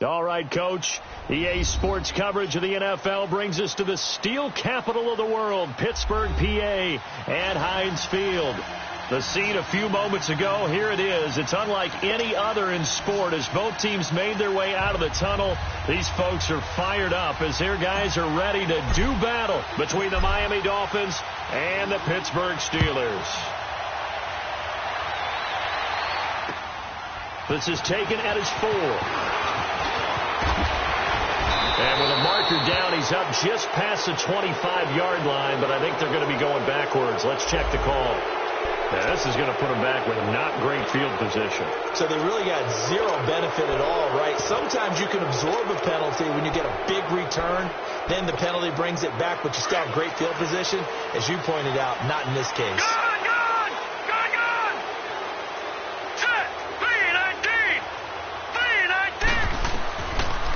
All right, Coach. EA Sports coverage of the NFL brings us to the steel capital of the world, Pittsburgh, PA, at Heinz Field. The scene a few moments ago, here it is. It's unlike any other in sport as both teams made their way out of the tunnel. These folks are fired up as their guys are ready to do battle between the Miami Dolphins and the Pittsburgh Steelers. This is taken at his 4. And with a marker down, he's up just past the 25-yard line, but I think they're going to be going backwards. Let's check the call. Now, this is going to put them back with not great field position. So they really got zero benefit at all, right? Sometimes you can absorb a penalty when you get a big return. Then the penalty brings it back, but you still have great field position. As you pointed out, not in this case.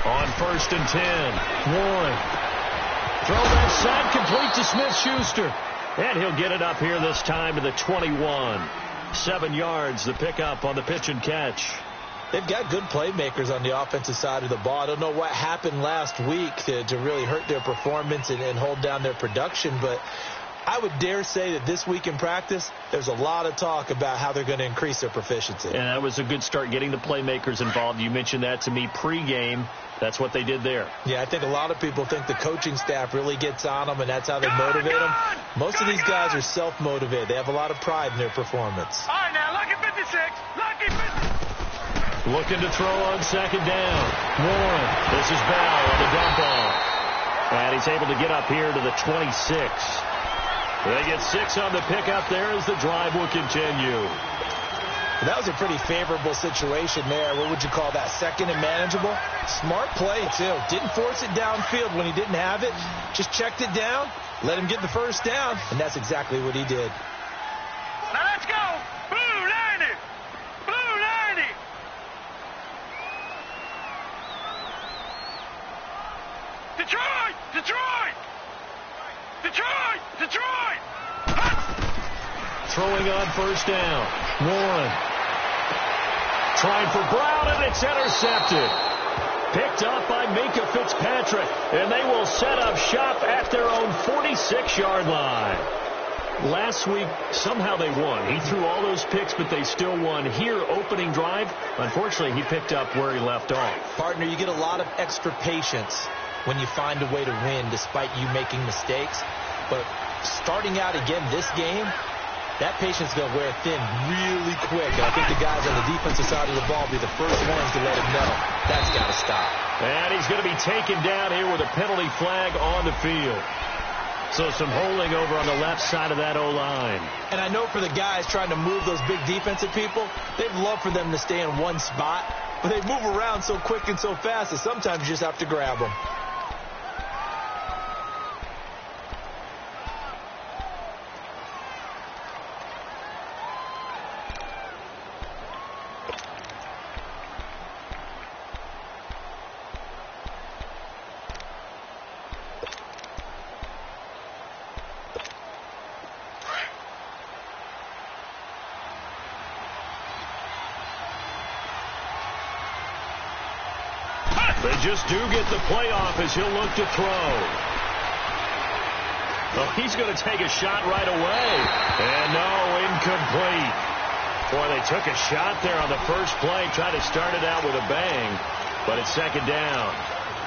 On 1st and 10. Warren. Throw that side complete to Smith-Schuster. And he'll get it up here this time to the 21. 7 yards, the pickup on the pitch and catch. They've got good playmakers on the offensive side of the ball. I don't know what happened last week to really hurt their performance and hold down their production, but I would dare say that this week in practice, there's a lot of talk about how they're going to increase their proficiency. And that was a good start getting the playmakers involved. You mentioned that to me pregame. That's what they did there. Yeah, I think a lot of people think the coaching staff really gets on them, and that's how they motivate them. Most of these guys are self-motivated. They have a lot of pride in their performance. All right, now, lucky 56. Lucky 56. Looking to throw on 2nd down. Warren. This is Bell on the dump off. And he's able to get up here to the 26. They get 6 on the pickup there as the drive will continue. That was a pretty favorable situation there. What would you call that? 2nd and manageable? Smart play, too. Didn't force it downfield when he didn't have it. Just checked it down, let him get the 1st down, and that's exactly what he did. Now let's go. Blue 90. Blue 90. Detroit! Detroit! Detroit! Detroit! Throwing on 1st down. Warren. Trying for Brown, and it's intercepted. Picked up by Minkah Fitzpatrick, and they will set up shop at their own 46-yard line. Last week, somehow they won. He threw all those picks, but they still won. Here, opening drive, unfortunately, he picked up where he left off. Partner, you get a lot of extra patience when you find a way to win despite you making mistakes. But starting out again this game, that patience is going to wear thin really quick. And I think the guys on the defensive side of the ball will be the first ones to let him know that's got to stop. And he's going to be taken down here with a penalty flag on the field. So some holding over on the left side of that O-line. And I know for the guys trying to move those big defensive people, they'd love for them to stay in one spot. But they move around so quick and so fast that sometimes you just have to grab them. They just do get the playoff as he'll look to throw. Oh, he's going to take a shot right away. And no, incomplete. Boy, they took a shot there on the first play, tried to start it out with a bang, but it's 2nd down.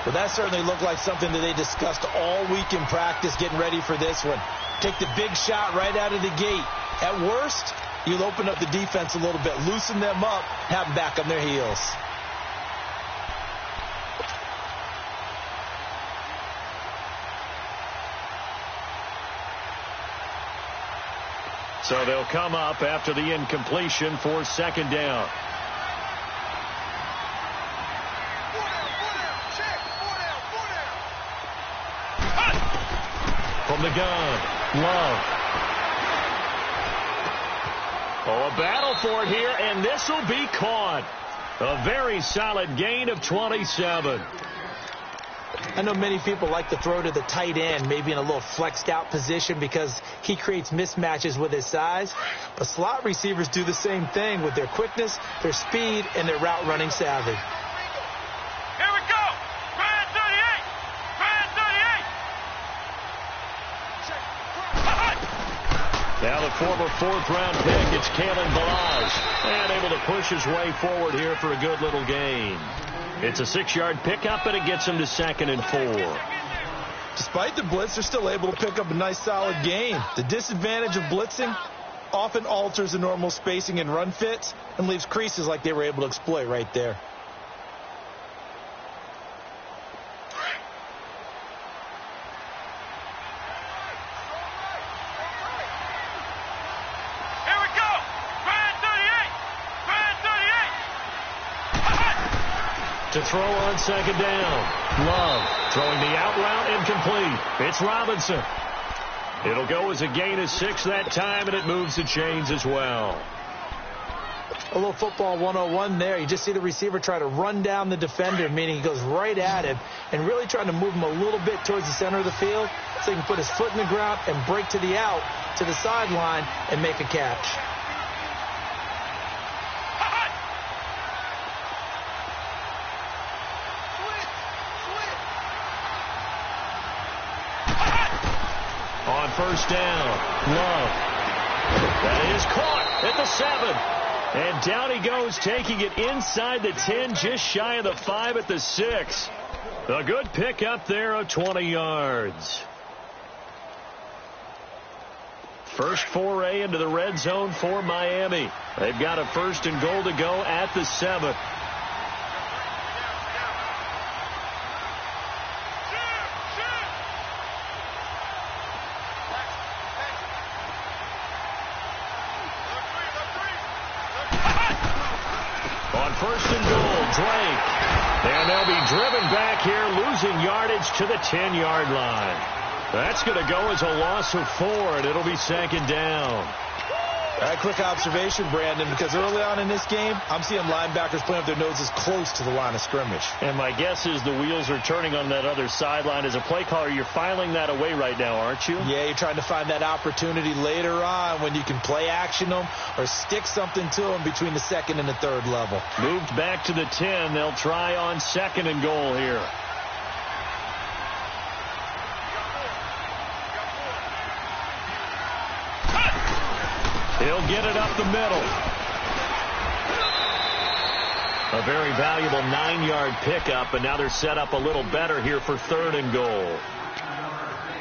Well, that certainly looked like something that they discussed all week in practice getting ready for this one. Take the big shot right out of the gate. At worst, you'll open up the defense a little bit, loosen them up, have them back on their heels. So they'll come up after the incompletion for 2nd down. From the gun, Love. Oh, a battle for it here, and this will be caught. A very solid gain of 27. I know many people like to throw to the tight end, maybe in a little flexed out position because he creates mismatches with his size. But slot receivers do the same thing with their quickness, their speed, and their route running savvy. Here we Now the former fourth-round pick, it's Kalen Ballage, and able to push his way forward here for a good little gain. It's a 6-yard pickup, and it gets him to 2nd and 4. Despite the blitz, they're still able to pick up a nice solid gain. The disadvantage of blitzing often alters the normal spacing and run fits and leaves creases like they were able to exploit right there. To throw on 2nd down. Love throwing the out route incomplete. It's Robinson. It'll go as a gain of 6 that time, and it moves the chains as well. A little football 101 there. You just see the receiver try to run down the defender, meaning he goes right at him and really trying to move him a little bit towards the center of the field so he can put his foot in the ground and break to the out, to the sideline, and make a catch. On 1st down, Love. That is caught at the 7. And down he goes, taking it inside the 10, just shy of the 5 at the 6. A good pickup there of 20 yards. First foray into the red zone for Miami. They've got a 1st and goal to go at the 7. On 1st and goal, Drake. And they'll be driven back here, losing yardage to the 10-yard line. That's going to go as a loss of 4, and it'll be 2nd down. All right, quick observation, Brandon, because early on in this game, I'm seeing linebackers playing with their noses close to the line of scrimmage. And my guess is the wheels are turning on that other sideline. As a play caller, you're filing that away right now, aren't you? Yeah, you're trying to find that opportunity later on when you can play action them or stick something to them between the 2nd and the 3rd level. Moved back to the 10. They'll try on 2nd and goal here. He'll get it up the middle. A very valuable 9-yard pickup, and now they're set up a little better here for 3rd and goal.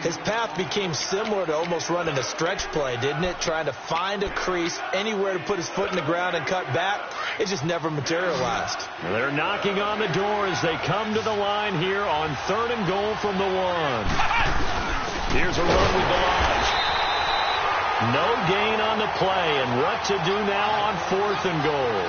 His path became similar to almost running a stretch play, didn't it? Trying to find a crease, anywhere to put his foot in the ground and cut back. It just never materialized. They're knocking on the door as they come to the line here on 3rd and goal from the 1. Here's a run with Ballage. No gain on the play, and what to do now on 4th and goal.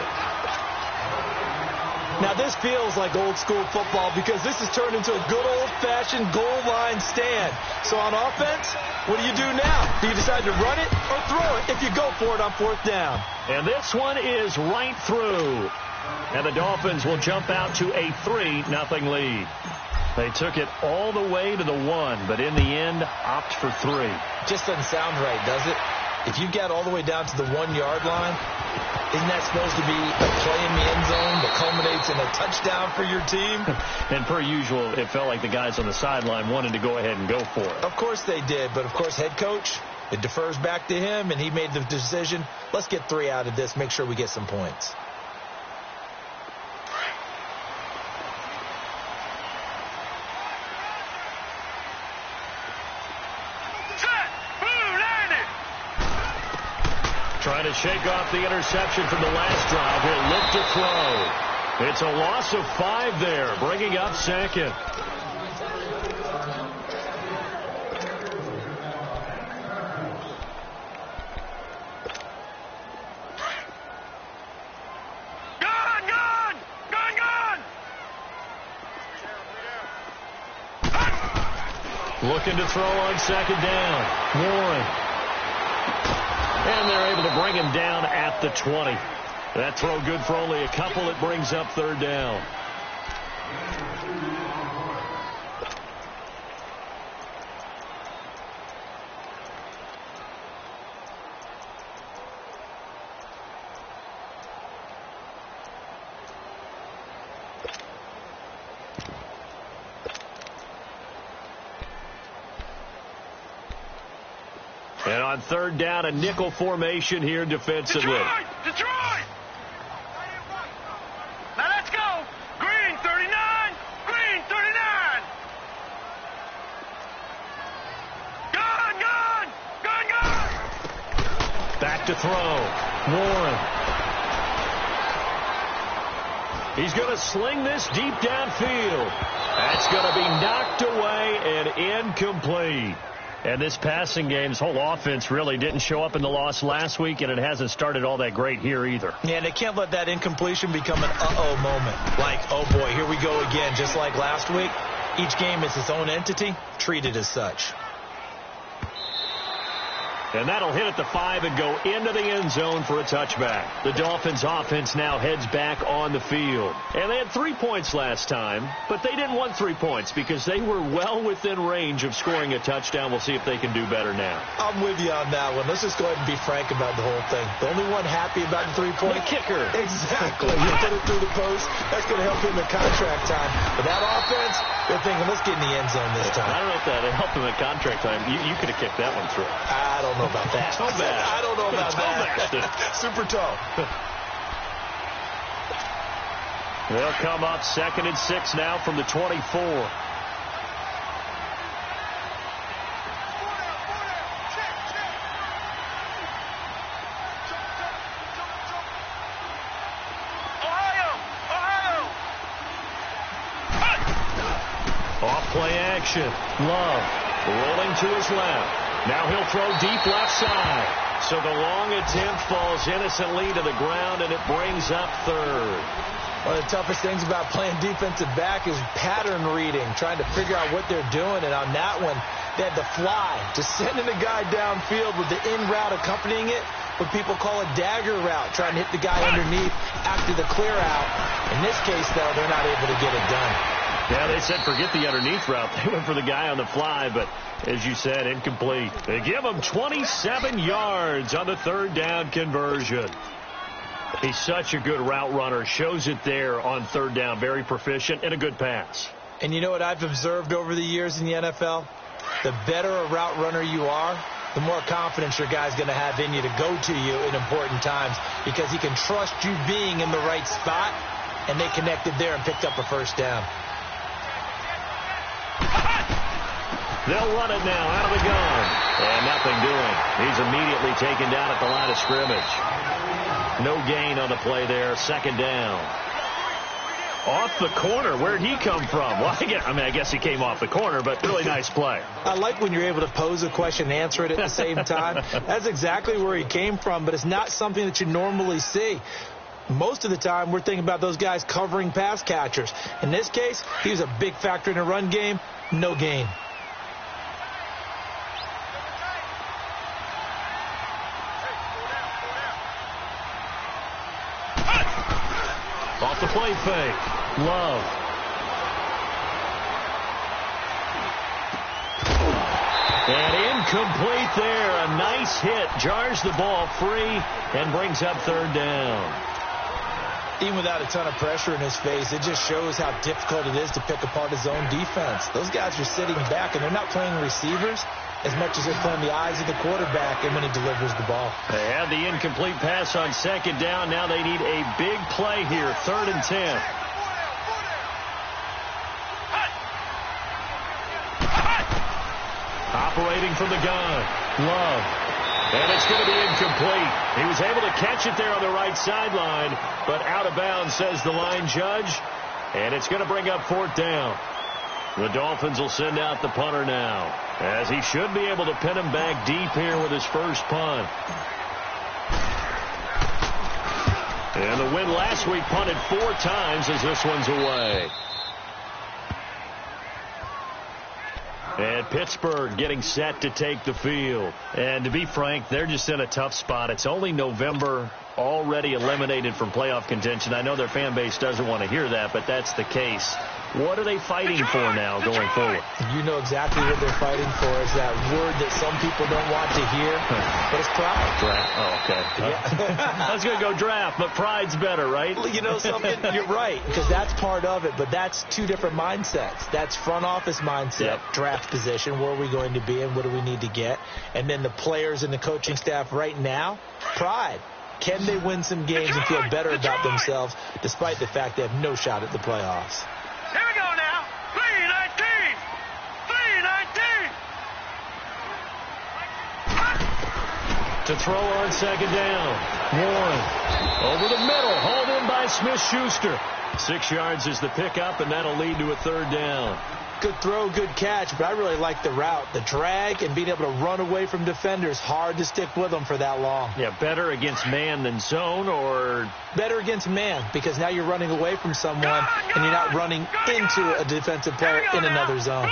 Now, this feels like old-school football because this has turned into a good old-fashioned goal line stand. So on offense, what do you do now? Do you decide to run it or throw it if you go for it on 4th down? And this one is right through. And the Dolphins will jump out to a 3-0 lead. They took it all the way to the 1, but in the end, opt for 3. Just doesn't sound right, does it? If you get all the way down to the 1-yard line, isn't that supposed to be a play in the end zone that culminates in a touchdown for your team? And per usual, it felt like the guys on the sideline wanted to go ahead and go for it. Of course they did, but of course head coach, it defers back to him, and he made the decision, let's get 3 out of this, make sure we get some points. Trying to shake off the interception from the last drive. He'll look to throw. It's a loss of 5 there, bringing up 2nd. Looking to throw on 2nd down. Warren. And they're able to bring him down at the 20. That throw good for only a couple. It brings up 3rd down. And on third down, a nickel formation here defensively. Detroit! Now let's go! Green 39! Green 39! Gun! Back to throw. Warren. He's going to sling this deep downfield. That's going to be knocked away and incomplete. And this passing game's whole offense really didn't show up in the loss last week, and it hasn't started all that great here either. Yeah, they can't let that incompletion become an uh-oh moment. Like, oh boy, here we go again, just like last week. Each game is its own entity, treated as such. And that'll hit at the 5 and go into the end zone for a touchback. The Dolphins offense now heads back on the field. And they had 3 points last time, but they didn't want 3 points because they were well within range of scoring a touchdown. We'll see if they can do better now. I'm with you on that one. Let's just go ahead and be frank about the whole thing. The only one happy about the 3-point? The kicker. Exactly. You put it through the post. That's going to help him in contract time. But that offense, they're thinking, let's get in the end zone this time. I don't know if that helped him at contract time. You could have kicked that one through. I don't know about that. Toe bash. I don't know about that. Super toe. They'll come up 2nd and 6 now from the 24. Off play action. Love rolling to his left. Now he'll throw deep left side. So the long attempt falls innocently to the ground, and it brings up 3rd. One of the toughest things about playing defensive back is pattern reading, trying to figure out what they're doing. And on that one, they had the fly, just sending the guy downfield with the in route accompanying it, what people call a dagger route, trying to hit the guy underneath after the clear out. In this case, though, they're not able to get it done. Yeah, they said forget the underneath route. They went for the guy on the fly, but as you said, incomplete. They give him 27 yards on the 3rd down conversion. He's such a good route runner. Shows it there on 3rd down. Very proficient and a good pass. And you know what I've observed over the years in the NFL? The better a route runner you are, the more confidence your guy's going to have in you to go to you in important times because he can trust you being in the right spot, and they connected there and picked up a 1st down. They'll run it now out of the gun. And nothing doing. He's immediately taken down at the line of scrimmage. No gain on the play there. 2nd down. Off the corner. Where'd he come from? Well, I guess he came off the corner, but really nice play. I like when you're able to pose a question and answer it at the same time. That's exactly where he came from, but it's not something that you normally see. Most of the time, we're thinking about those guys covering pass catchers. In this case, he was a big factor in the run game. No gain. Off the play fake. Love. And incomplete there. A nice hit. Jars the ball free and brings up 3rd down. Even without a ton of pressure in his face, it just shows how difficult it is to pick apart his own defense. Those guys are sitting back, and they're not playing receivers as much as they're playing the eyes of the quarterback and when he delivers the ball. They had the incomplete pass on 2nd down. Now they need a big play here, 3rd and 10. Operating from the gun. Love. And it's going to be incomplete. He was able to catch it there on the right sideline, but out of bounds, says the line judge. And it's going to bring up 4th down. The Dolphins will send out the punter now, as he should be able to pin him back deep here with his first punt. And the win last week punted 4 times as this one's away. And Pittsburgh getting set to take the field. And to be frank, they're just in a tough spot. It's only November, already eliminated from playoff contention. I know their fan base doesn't want to hear that, but that's the case. What are they fighting for now going forward? You know exactly what they're fighting for. Is that word that some people don't want to hear, but it's pride. Draft. Oh, okay. Yeah. I was going to go draft, but pride's better, right? You know something? You're right, because that's part of it, but that's two different mindsets. That's front office mindset, draft position, where are we going to be and what do we need to get? And then the players and the coaching staff right now, pride. Can they win some games and feel better about themselves despite the fact they have no shot at the playoffs? Here we go now. 3-19. 3-19. To throw on second down. Warren over the middle. Hauled in by Smith-Schuster. 6 yards is the pickup, and that'll lead to a third down. Good throw, good catch, but I really like the route. The drag and being able to run away from defenders. Hard to stick with them for that long. Yeah, better against man than zone, or? Better against man, because now you're running away from someone and you're not running into a defensive player in another zone.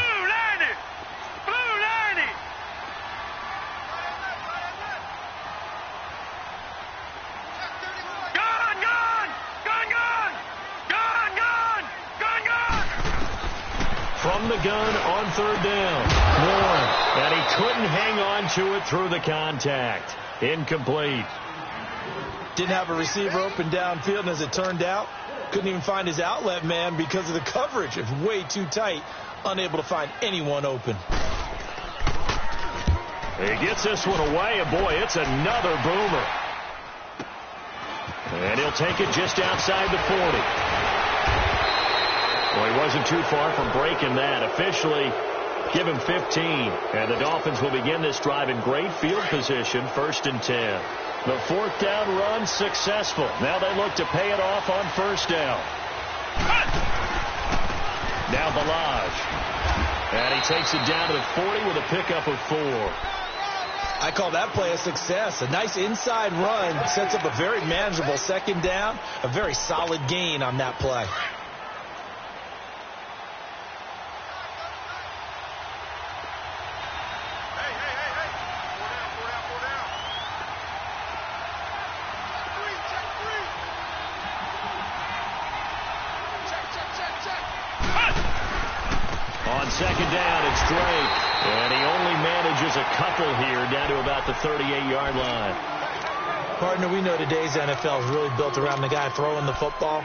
From the gun on third down. Warren. And he couldn't hang on to it through the contact. Incomplete. Didn't have a receiver open downfield, and as it turned out, couldn't even find his outlet man because of the coverage. It's way too tight. Unable to find anyone open. He gets this one away, and boy, it's another boomer. And he'll take it just outside the 40. Well, he wasn't too far from breaking that. Officially, give him 15. And the Dolphins will begin this drive in great field position, 1st and 10. The 4th down run successful. Now they look to pay it off on 1st down. Now Ballage. And he takes it down to the 40 with a pickup of 4. I call that play a success. A nice inside run sets up a very manageable 2nd down. A very solid gain on that play. On 2nd down, it's Drake. And he only manages a couple here down to about the 38-yard line. Partner, we know today's NFL is really built around the guy throwing the football.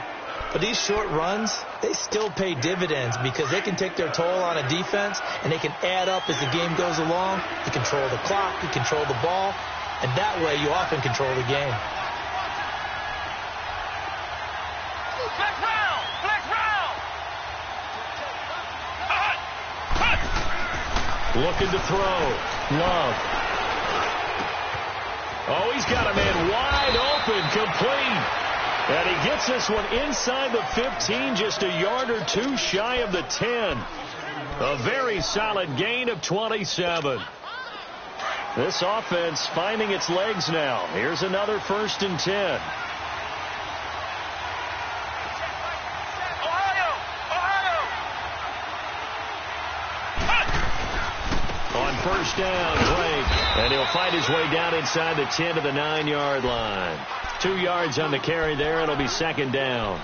But these short runs, they still pay dividends because they can take their toll on a defense and they can add up as the game goes along. You control the clock, you control the ball, and that way you often control the game. Looking to throw. Love. Oh, he's got a man wide open, complete. And he gets this one inside the 15, just a yard or two shy of the 10. A very solid gain of 27. This offense finding its legs now. Here's another 1st and 10. First down, Drake, and he'll find his way down inside the 10 to the 9-yard line. 2 yards on the carry there. It'll be 2nd down.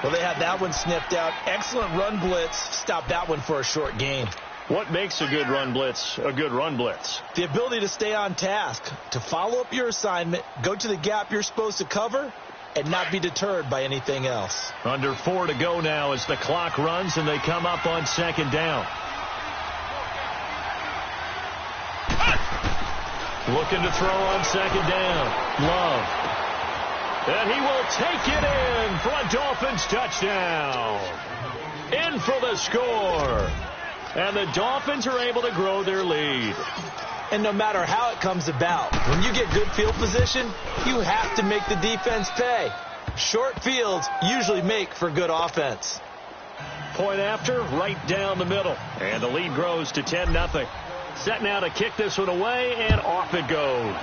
Well, they had that one sniffed out. Excellent run blitz. Stop that one for a short gain. What makes a good run blitz a good run blitz? The ability to stay on task, to follow up your assignment, go to the gap you're supposed to cover, and not be deterred by anything else. Under 4 to go now as the clock runs, and they come up on 2nd down. Looking to throw on 2nd down. Love. And he will take it in for a Dolphins touchdown. In for the score. And the Dolphins are able to grow their lead. And no matter how it comes about, when you get good field position, you have to make the defense pay. Short fields usually make for good offense. Point after, right down the middle. And the lead grows to 10-0. Set now to kick this one away, and off it goes.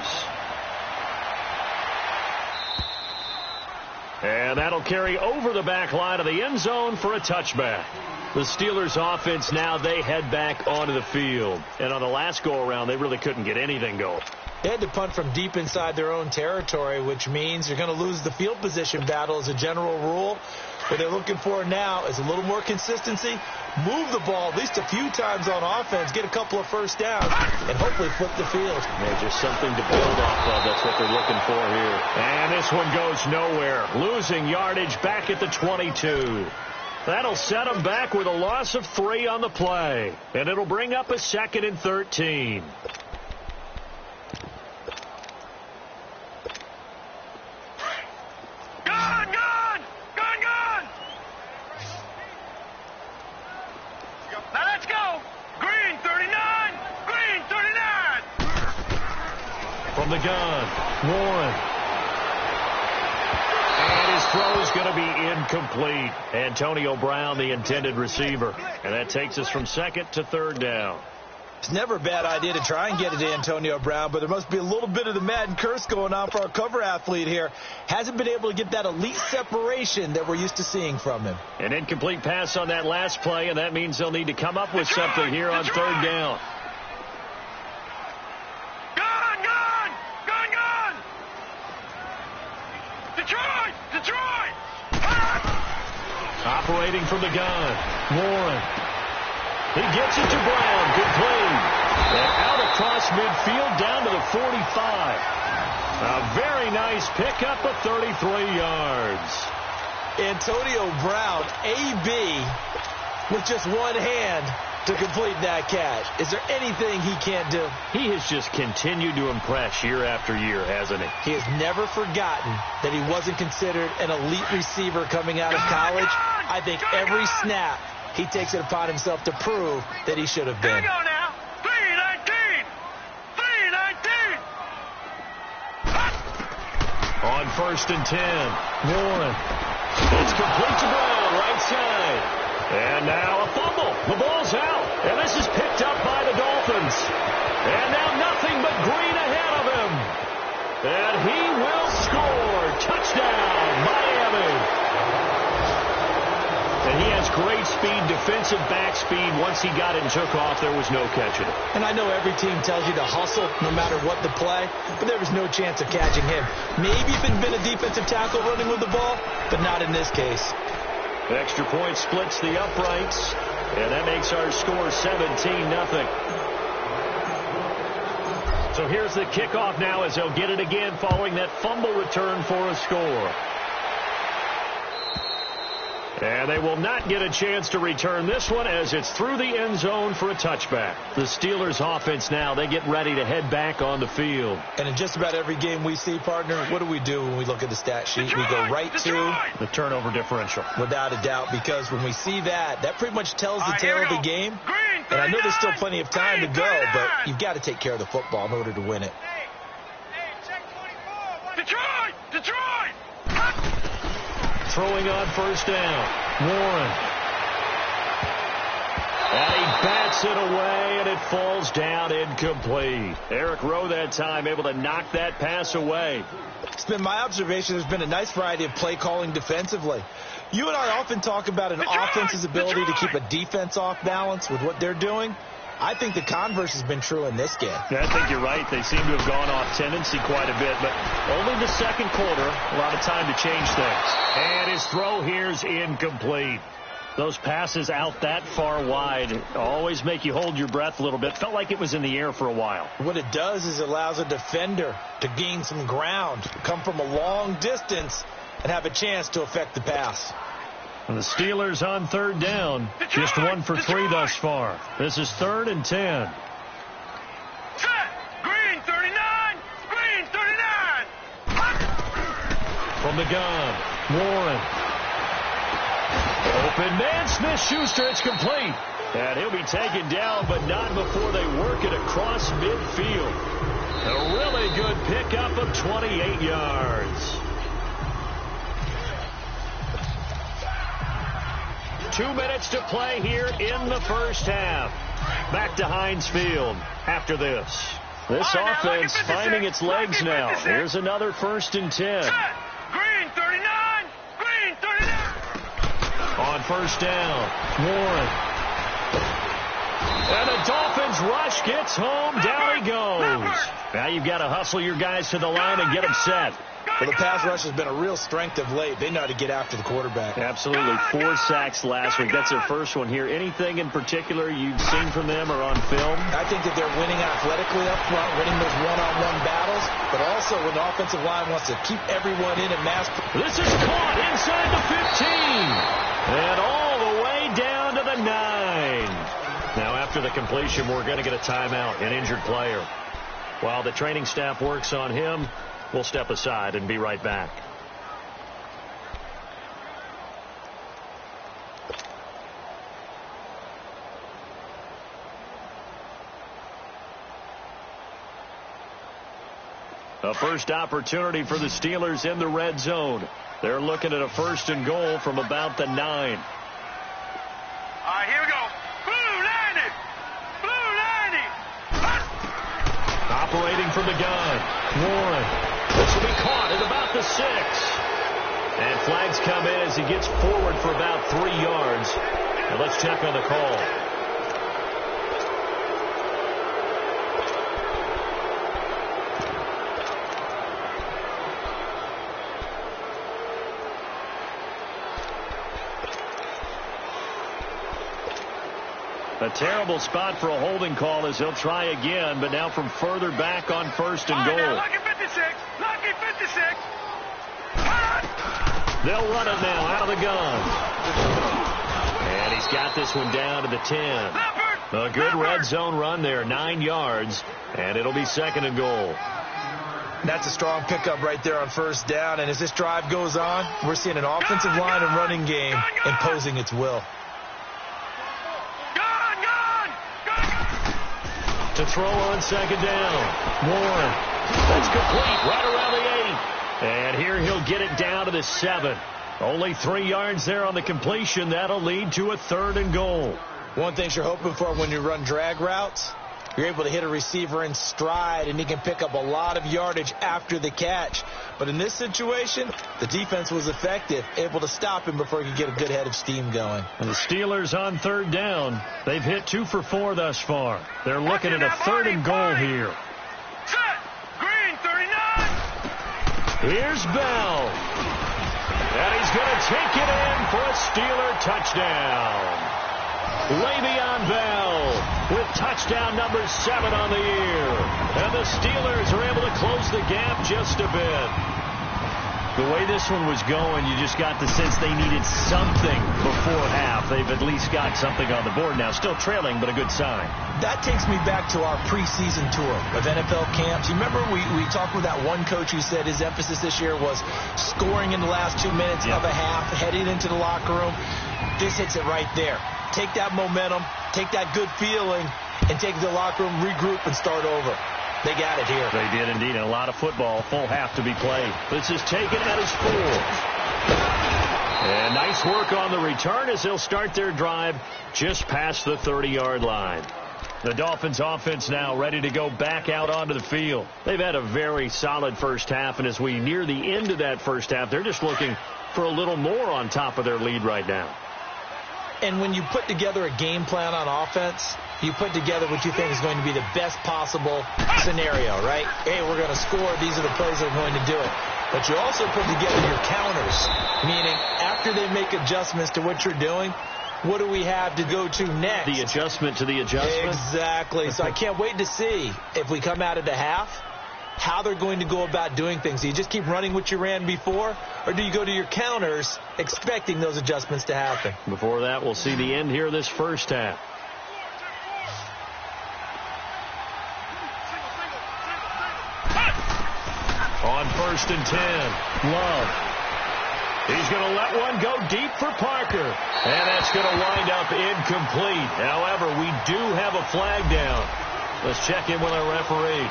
And that'll carry over the back line of the end zone for a touchback. The Steelers offense now, they head back onto the field. And on the last go-around, they really couldn't get anything going. They had to punt from deep inside their own territory, which means you're going to lose the field position battle as a general rule. What they're looking for now is a little more consistency, move the ball at least a few times on offense, get a couple of first downs, and hopefully flip the field. Yeah, just something to build off of. That's what they're looking for here. And this one goes nowhere. Losing yardage back at the 22. That'll set them back with a loss of 3 on the play. And it'll bring up a 2nd and 13. From the gun, Warren. And his throw is going to be incomplete. Antonio Brown, the intended receiver. And that takes us from 2nd to 3rd down. It's never a bad idea to try and get it to Antonio Brown, but there must be a little bit of the Madden curse going on for our cover athlete here. Hasn't been able to get that elite separation that we're used to seeing from him. An incomplete pass on that last play, and that means they'll need to come up with something here on 3rd down. Operating from the gun, Warren. He gets it to Brown, complete. And out across midfield down to the 45. A very nice pickup of 33 yards. Antonio Brown, AB, with just one hand to complete that catch. Is there anything he can't do? He has just continued to impress year after year, hasn't he? He has never forgotten that he wasn't considered an elite receiver coming out of college. I think every snap he takes it upon himself to prove that he should have been. Here we go now. 3-19. 3-19. On 1st and 10, Warren. It's complete to Brown, right side. And now a fumble. The ball's out. And this is picked up by the Dolphins. And now nothing but green ahead of him. And he will score. Touchdown, Miami. And he has great speed, defensive back speed. Once he got it and took off, there was no catching it. And I know every team tells you to hustle no matter what the play, but there was no chance of catching him. Maybe if it had been a defensive tackle running with the ball, but not in this case. Extra point splits the uprights, and that makes our score 17-0. So here's the kickoff now as they'll get it again following that fumble return for a score. And they will not get a chance to return this one as it's through the end zone for a touchback. The Steelers offense now, they get ready to head back on the field. And in just about every game we see, partner, what do we do when we look at the stat sheet? We go right to the turnover differential. Without a doubt, because when we see that, that pretty much tells the tale of the game. And I know there's still plenty of time to go, but you've got to take care of the football in order to win it. Detroit! Throwing on 1st down, Warren. And he bats it away, and it falls down incomplete. Eric Rowe that time able to knock that pass away. It's been my observation there's been a nice variety of play calling defensively. You and I often talk about an offense's ability to keep a defense off balance with what they're doing. I think the converse has been true in this game. Yeah, I think you're right. They seem to have gone off tendency quite a bit, but only the 2nd quarter, a lot of time to change things. And his throw here's incomplete. Those passes out that far wide always make you hold your breath a little bit. Felt like it was in the air for a while. What it does is it allows a defender to gain some ground, come from a long distance, and have a chance to affect the pass. And the Steelers on 3rd down, just 1 for 3 thus far. This is 3rd and 10. Set! Green 39! Green 39! From the gun, Warren. Open man, Smith-Schuster, it's complete. And he'll be taken down, but not before they work it across midfield. A really good pickup of 28 yards. 2 minutes to play here in the first half. Back to Heinz Field after this. This offense finding its legs now. Here's another 1st and 10. Green 39! Green 39! On 1st down, Warren. And the Dolphins rush gets home. Down he goes. Now you've got to hustle your guys to the line and get them set. Well, the pass rush has been a real strength of late. They know how to get after the quarterback. Absolutely. 4 sacks last week. That's their first one here. Anything in particular you've seen from them or on film? I think that they're winning athletically up front, winning those one-on-one battles, but also when the offensive line wants to keep everyone in and mass. This is caught inside the 15. And all the way down to the 9. Now, after the completion, we're going to get a timeout, an injured player. While the training staff works on him, we'll step aside and be right back. A first opportunity for the Steelers in the red zone. They're looking at a 1st and goal from about the 9. All right, here we go. Blue 90. Blue 90. Operating from the gun. Warren. This will be caught at about the 6. And flags come in as he gets forward for about 3 yards. And let's check on the call. A terrible spot for a holding call as he'll try again, but now from further back on 1st and goal. Now, lucky 56. Lucky 56. They'll run it now out of the gun. And he's got this one down to the 10. A good red zone run there, 9 yards, and it'll be 2nd and goal. That's a strong pickup right there on 1st down, and as this drive goes on, we're seeing an offensive line and running game imposing its will. To throw on 2nd down. Warren. That's complete right around the 8. And here he'll get it down to the 7. Only 3 yards there on the completion. That'll lead to a 3rd and goal. One thing you're hoping for when you run drag routes, you're able to hit a receiver in stride, and he can pick up a lot of yardage after the catch. But in this situation, the defense was effective, able to stop him before he could get a good head of steam going. And the Steelers on 3rd down. They've hit 2 for 4 thus far. They're looking at a 3rd and goal here. Set. Green 39. Here's Bell. And he's going to take it in for a Steeler touchdown. Le'Veon Bell with touchdown number 7 on the year. And the Steelers are able to close the gap just a bit. The way this one was going, you just got the sense they needed something before half. They've at least got something on the board now. Still trailing, but a good sign. That takes me back to our preseason tour of NFL camps. You remember we talked with that one coach who said his emphasis this year was scoring in the last 2 minutes of a half, heading into the locker room. This hits it right there. Take that momentum, take that good feeling, and take it to the locker room, regroup, and start over. They got it here. They did indeed, and a lot of football, full half to be played. This is taken at his 4. And nice work on the return as they'll start their drive just past the 30-yard line. The Dolphins offense now ready to go back out onto the field. They've had a very solid first half, and as we near the end of that first half, they're just looking for a little more on top of their lead right now. And when you put together a game plan on offense, you put together what you think is going to be the best possible scenario, right? Hey, we're going to score. These are the plays that are going to do it. But you also put together your counters, meaning after they make adjustments to what you're doing, what do we have to go to next? The adjustment to the adjustment? Exactly. So I can't wait to see if we come out of the half, how they're going to go about doing things. Do you just keep running what you ran before, or do you go to your counters expecting those adjustments to happen? Before that, we'll see the end here of this first half. On 1st and 10, Love. He's going to let one go deep for Parker. And that's going to wind up incomplete. However, we do have a flag down. Let's check in with our referee.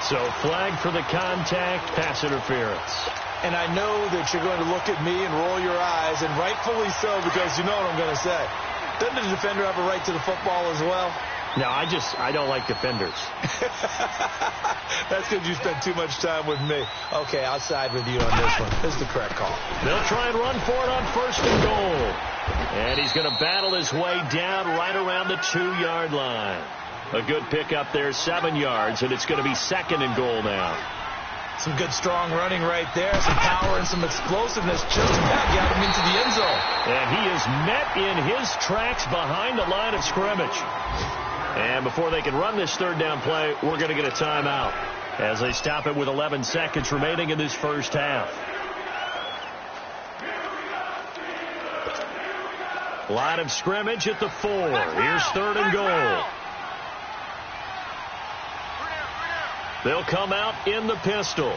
So, flag for the contact, pass interference. And I know that you're going to look at me and roll your eyes, and rightfully so, because you know what I'm going to say. Doesn't the defender have a right to the football as well? No, I don't like defenders. That's because you spent too much time with me. Okay, I'll side with you on this one. This is the correct call. They'll try and run for it on 1st and goal. And he's going to battle his way down right around the 2-yard line. A good pickup there, 7 yards, and it's going to be 2nd and goal now. Some good, strong running right there. Some power and some explosiveness just about got him into the end zone. And he is met in his tracks behind the line of scrimmage. And before they can run this 3rd down play, we're going to get a timeout as they stop it with 11 seconds remaining in this first half. Line of scrimmage at the 4. Here's 3rd and goal. They'll come out in the pistol.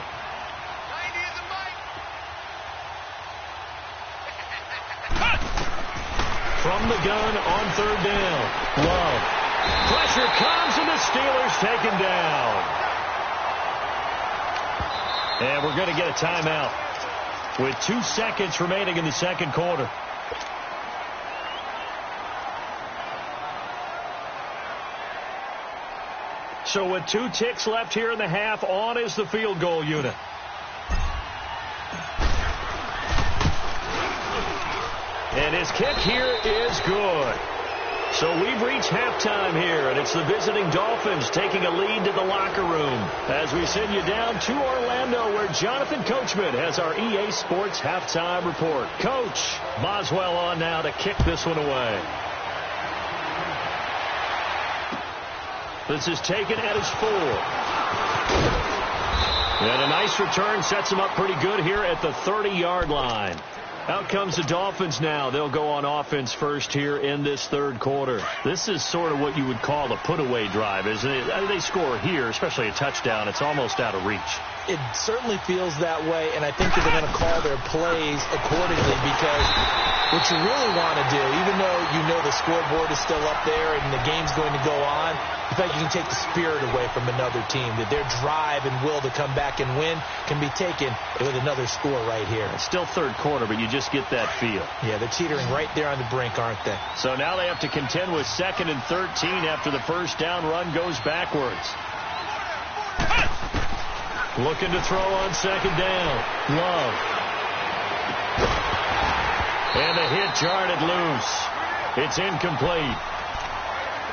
From the gun on 3rd down. Love. Pressure comes and the Steelers taken down. And we're going to get a timeout with 2 seconds remaining in the 2nd quarter. So with 2 ticks left here in the half, on is the field goal unit. And his kick here is good. So we've reached halftime here, and it's the visiting Dolphins taking a lead to the locker room as we send you down to Orlando, where Jonathan Coachman has our EA Sports halftime report. Coach, Boswell on now to kick this one away. This is taken at his 4. And a nice return sets him up pretty good here at the 30-yard line. Out comes the Dolphins now. They'll go on offense first here in this 3rd quarter. This is sort of what you would call a put-away drive, isn't it? They score here, especially a touchdown. It's almost out of reach. It certainly feels that way, and I think that they're going to call their plays accordingly, because what you really want to do, even though you know the scoreboard is still up there and the game's going to go on, in fact, you can take the spirit away from another team, that their drive and will to come back and win can be taken with another score right here. It's still 3rd quarter, but you just get that feel. Yeah, they're teetering right there on the brink, aren't they? So now they have to contend with 2nd and 13 after the first down run goes backwards. Looking to throw on 2nd down. Love. And the hit jarred it loose. It's incomplete.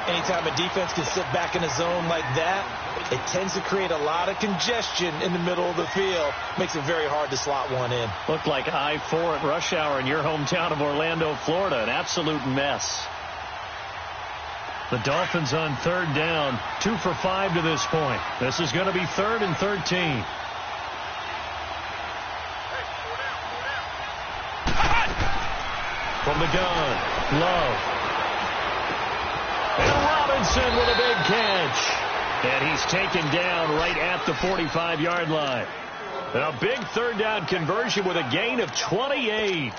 Anytime a defense can sit back in a zone like that, it tends to create a lot of congestion in the middle of the field. Makes it very hard to slot one in. Looked like I-4 at rush hour in your hometown of Orlando, Florida. An absolute mess. The Dolphins on 3rd down, 2 for 5 to this point. This is going to be 3rd and 13. From the gun, Love. And Robinson with a big catch. And he's taken down right at the 45-yard line. A big 3rd down conversion with a gain of 28.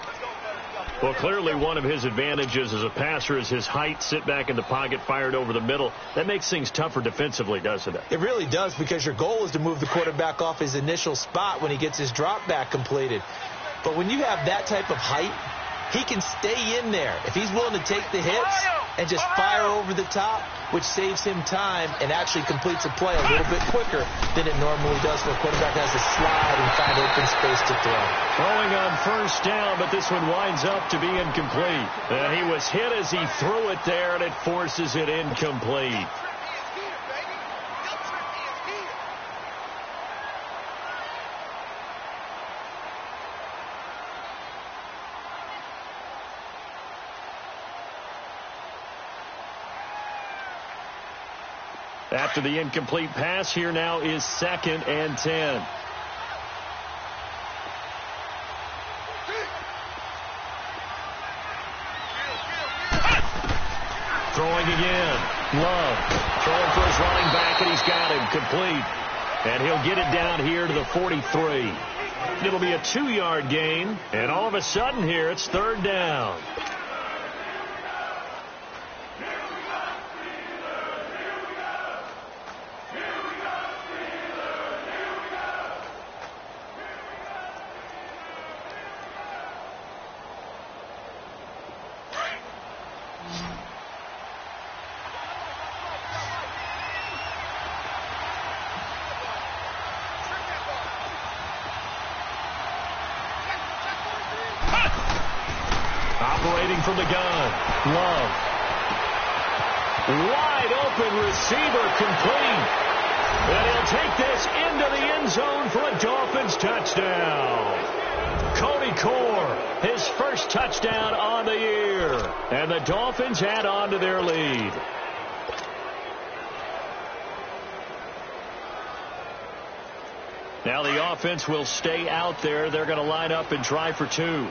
Well, clearly one of his advantages as a passer is his height. Sit back in the pocket, fired over the middle. That makes things tougher defensively, doesn't it? It really does, because your goal is to move the quarterback off his initial spot when he gets his drop back completed. But when you have that type of height, he can stay in there if he's willing to take the hits and just fire over the top, which saves him time and actually completes a play a little bit quicker than it normally does for a quarterback that has to slide and find open space to throw. Throwing on 1st down, but this one winds up to be incomplete. And he was hit as he threw it there, and it forces it incomplete. After the incomplete pass, here now is 2nd and 10. Throwing again. Love. Throwing for his running back, and he's got him complete. And he'll get it down here to the 43. It'll be a 2-yard gain, and all of a sudden here it's 3rd down. Operating from the gun, Love. Wide open receiver complete. And he'll take this into the end zone for a Dolphins touchdown. Cody Core, his first touchdown on the year. And the Dolphins add on to their lead. Now the offense will stay out there. They're going to line up and try for two.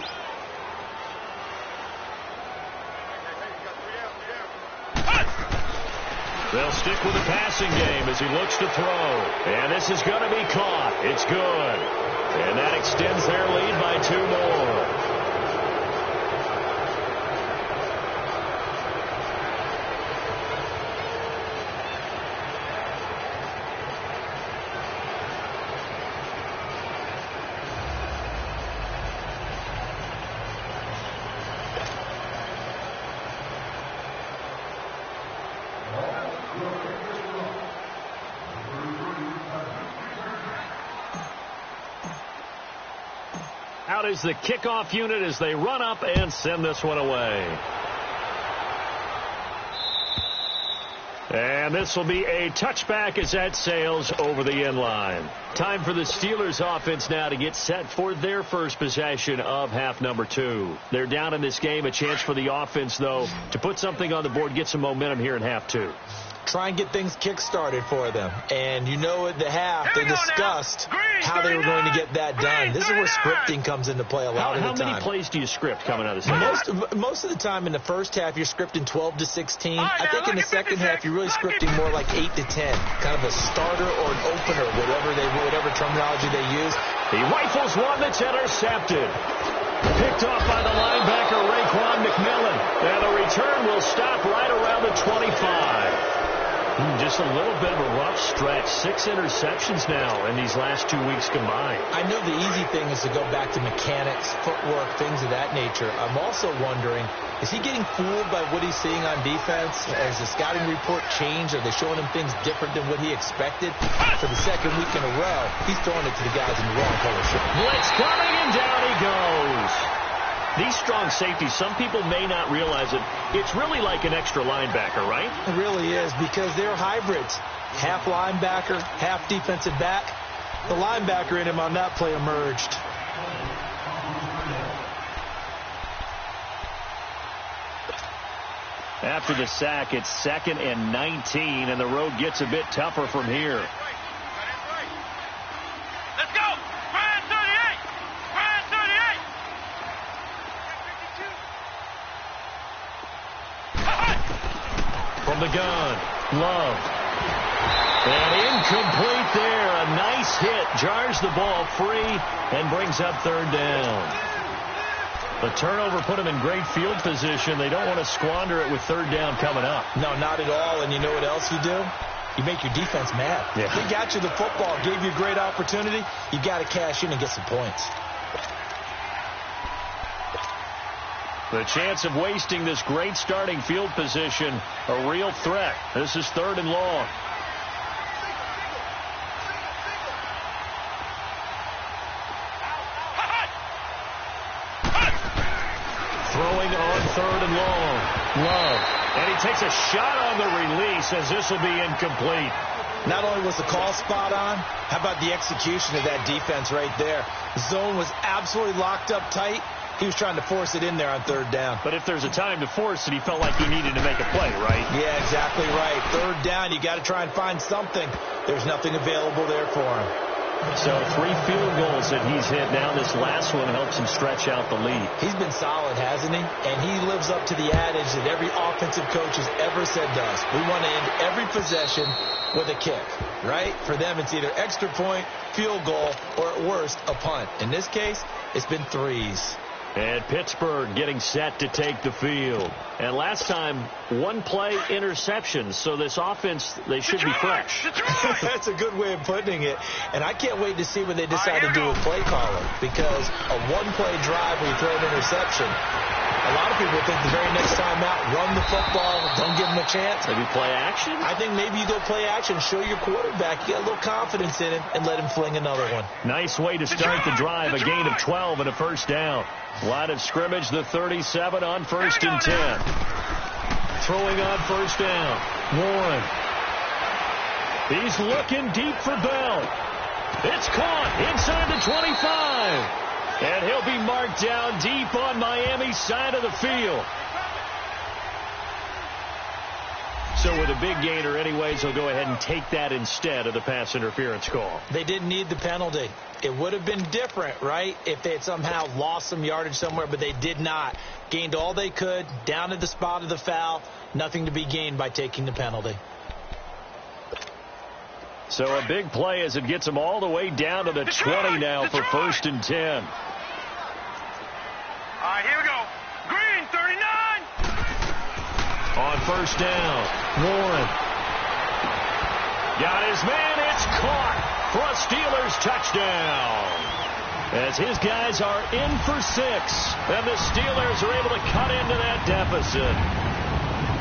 They'll stick with the passing game as he looks to throw. And this is going to be caught. It's good. And that extends their lead by 2 more. Out is the kickoff unit as they run up and send this one away. And this will be a touchback as that sails over the end line. Time for the Steelers offense now to get set for their first possession of half number 2. They're down in this game. A chance for the offense, though, to put something on the board, get some momentum here in half 2. Try and get things kick-started for them. And you know at the half they discussed how they were going to get that done. This is where scripting comes into play a lot of the time. How many plays do you script coming out of the second half? Most of the time in the first half you're scripting 12 to 16. I think in the second half you're really scripting more like 8 to 10. Kind of a starter or an opener, whatever terminology they use. He rifles one that's intercepted. Picked off by the linebacker Raekwon McMillan. And the return will stop right around the 25. Just a little bit of a rough stretch. 6 interceptions now in these last 2 weeks combined. I know the easy thing is to go back to mechanics, footwork, things of that nature. I'm also wondering, is he getting fooled by what he's seeing on defense? Has the scouting report changed? Are they showing him things different than what he expected? For the second week in a row, he's throwing it to the guys in the wrong color shirt. Blitz coming, and down he goes. These strong safeties, some people may not realize it. It's really like an extra linebacker, right? It really is, because they're hybrids. Half linebacker, half defensive back. The linebacker in him on that play emerged. After the sack, it's 2nd and 19, and the road gets a bit tougher from here. Let's go! Brian 38! Brian 38! From the gun, Love. And incomplete there. A nice hit. Jars the ball free and brings up 3rd down. The turnover put them in great field position. They don't want to squander it with 3rd down coming up. No, not at all. And you know what else you do? You make your defense mad. Yeah. They got you the football, gave you a great opportunity. You got to cash in and get some points. The chance of wasting this great starting field position, a real threat. This is 3rd and long. Throwing on 3rd and long. Love. And he takes a shot on the release as this will be incomplete. Not only was the call spot on, how about the execution of that defense right there? The zone was absolutely locked up tight. He was trying to force it in there on 3rd down. But if there's a time to force it, he felt like he needed to make a play, right? Yeah, exactly right. 3rd down, you got to try and find something. There's nothing available there for him. So 3 field goals that he's hit. Now this last one helps him stretch out the lead. He's been solid, hasn't he? And he lives up to the adage that every offensive coach has ever said to us. We want to end every possession with a kick, right? For them, it's either extra point, field goal, or at worst, a punt. In this case, it's been 3s. And Pittsburgh getting set to take the field. And last time, 1 play interception. So this offense, they should be fresh. That's a good way of putting it. And I can't wait to see what they decide to do with play calling. Because a 1-play drive where you throw an interception, a lot of people think the very next time out, run the football, don't give them a chance. Maybe play action? I think maybe you go play action, show your quarterback, you get a little confidence in him, and let him fling another one. Nice way to start the drive. A gain of 12 and a 1st down. Line of scrimmage, the 37 on 1st and 10. throwing on first down. Warren. He's looking deep for Bell. It's caught inside the 25. And he'll be marked down deep on Miami's side of the field. So with a big gainer anyways, they'll go ahead and take that instead of the pass interference call. They didn't need the penalty. It would have been different, right, if they had somehow lost some yardage somewhere, but they did not. Gained all they could, down at the spot of the foul. Nothing to be gained by taking the penalty. So a big play as it gets them all the way down to the 20 now for 1st and 10. All right, here we go. Green, 39. On first down, Warren. Got his man. It's caught for a Steelers touchdown. As his guys are in for 6. And the Steelers are able to cut into that deficit.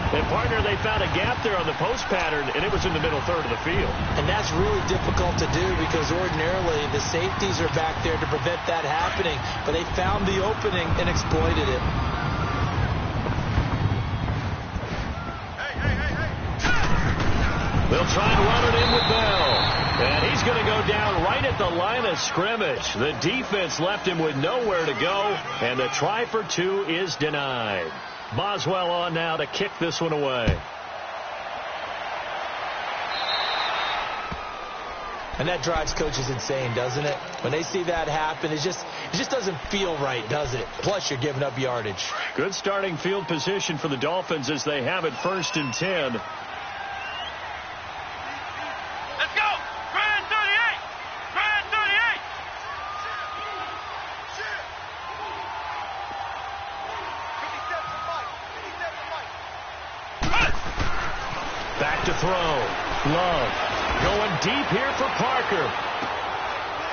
And, partner, they found a gap there on the post pattern, and it was in the middle third of the field. And that's really difficult to do because ordinarily the safeties are back there to prevent that happening. But they found the opening and exploited it. They'll try and run it in with Bell. And he's going to go down right at the line of scrimmage. The defense left him with nowhere to go, and the try for 2 is denied. Boswell on now to kick this one away. And that drives coaches insane, doesn't it? When they see that happen, it just doesn't feel right, does it? Plus, you're giving up yardage. Good starting field position for the Dolphins as they have it 1st and 10. Let's go. Grand 38. Grand 38. Back to throw. Love going deep here for Parker.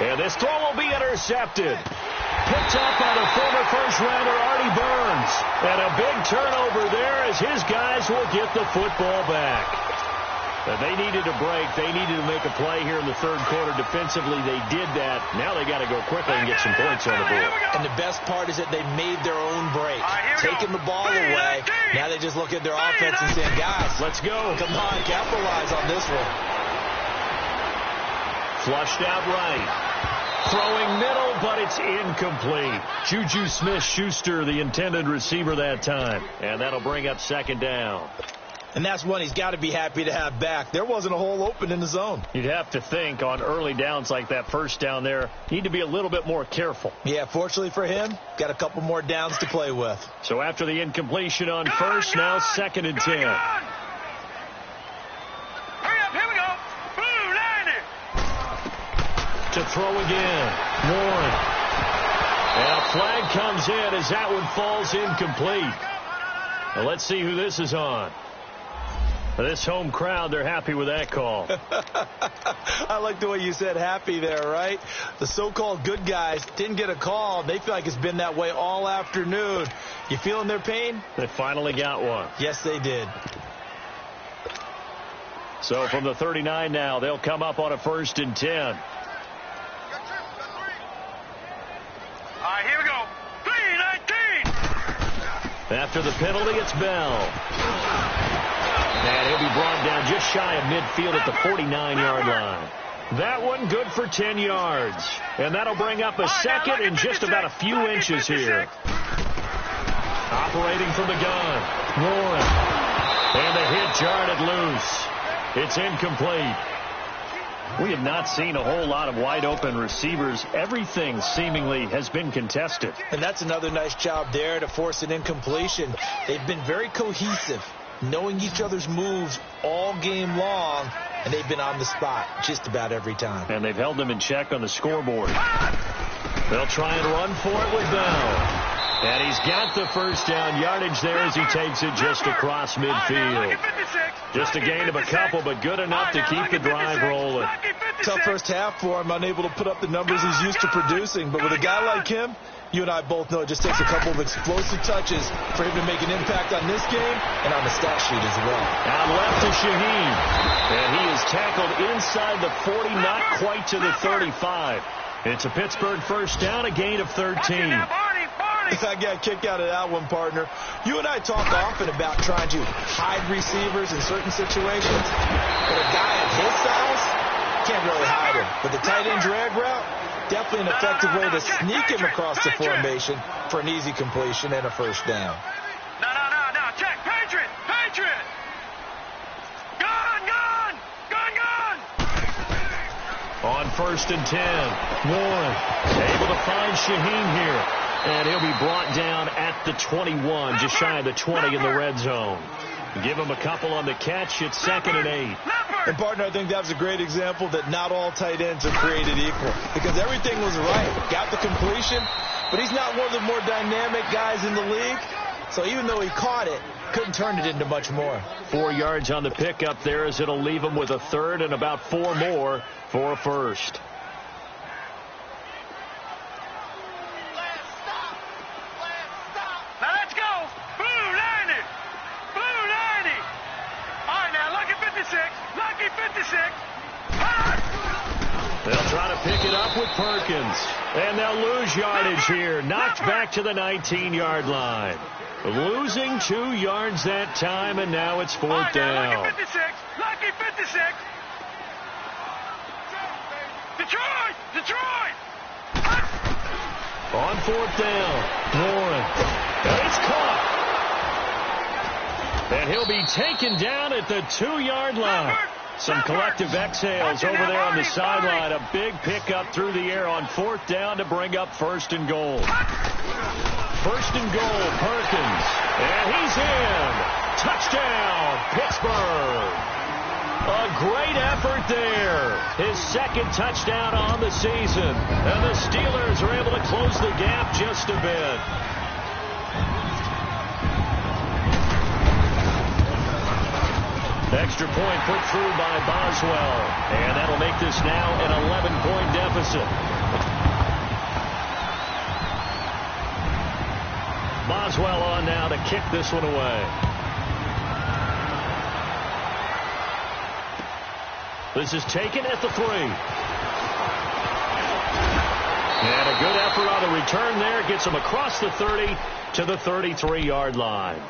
And this throw will be intercepted. Picked up by the former first-rounder Artie Burns. And a big turnover there as his guys will get the football back. But they needed a break. They needed to make a play here in the third quarter. Defensively, they did that. Now they got to go quickly and get some points on the board. And the best part is that they made their own break. Taking the ball away. Now they just look at their offense and say, guys, let's go. Come on, capitalize on this one. Flushed out right. Throwing middle, but it's incomplete. Juju Smith-Schuster, the intended receiver that time. And that'll bring up 2nd down. And that's one he's got to be happy to have back. There wasn't a hole open in the zone. You'd have to think on early downs like that first down there, you need to be a little bit more careful. Yeah, fortunately for him, got a couple more downs to play with. So after the incompletion on first, now 2nd and 10. Hurry up, here we go. Blue 90. To throw again, Warren. And a flag comes in as that one falls incomplete. Well, let's see who this is on. This home crowd, they're happy with that call. I like the way you said happy there, right? The so-called good guys didn't get a call. They feel like it's been that way all afternoon. You feeling their pain? They finally got one. Yes, they did. So from the 39 now, they'll come up on a 1st and 10. All right, here we go. 3-19. After the penalty, it's Bell. And he'll be brought down just shy of midfield at the 49-yard line. That one good for 10 yards. And that'll bring up a second in just about a few inches here. Operating from the gun, Warren. And the hit jarred it loose. It's incomplete. We have not seen a whole lot of wide-open receivers. Everything seemingly has been contested. And that's another nice job there to force an incompletion. They've been very cohesive, knowing each other's moves all game long, and they've been on the spot just about every time. And they've held them in check on the scoreboard. They'll try and run for it with Bell. And he's got the first down yardage there as he takes it just across midfield. Just a gain of a couple, but good enough to keep the drive rolling. Tough first half for him, unable to put up the numbers he's used to producing. But with a guy like him, you and I both know it just takes a couple of explosive touches for him to make an impact on this game and on the stat sheet as well. Out left to Shaheen. And he is tackled inside the 40, not quite to the 35. It's a Pittsburgh first down, a gain of 13. I got a kick out of that one, partner. You and I talk often about trying to hide receivers in certain situations, but a guy of his size can't really hide him. But the tight end drag route, definitely an effective way to sneak him across the formation for an easy completion and a first down. No, check. Patriot. Gun. On 1st and 10, Warren able to find Shaheen here. And he'll be brought down at the 21, just shy of the 20 in the red zone. Give him a couple on the catch. It's 2nd and 8. And, partner, I think that was a great example that not all tight ends are created equal, because everything was right. Got the completion, but he's not one of the more dynamic guys in the league. So even though he caught it, couldn't turn it into much more. 4 yards on the pickup there, as it'll leave him with a third and about 4 more for a first. Now let's go. Blue 90. All right, now, Lucky 56. They'll try to pick it up with Perkins. And they'll lose yardage here. Knocked back to the 19-yard line. Losing 2 yards that time, and now it's 4th down. Lucky 56. Detroit. On 4th down, Warren. And it's caught. And he'll be taken down at the 2-yard line. Some collective exhales over there on the sideline. A big pickup through the air on 4th down to bring up 1st and goal. 1st and goal, Perkins. And he's in. Touchdown, Pittsburgh. A great effort there. His 2nd touchdown on the season. And the Steelers are able to close the gap just a bit. Extra point put through by Boswell. And that'll make this now an 11-point deficit. Boswell on now to kick this one away. This is taken at the 3. And a good effort on the return there. Gets him across the 30 to the 33-yard line.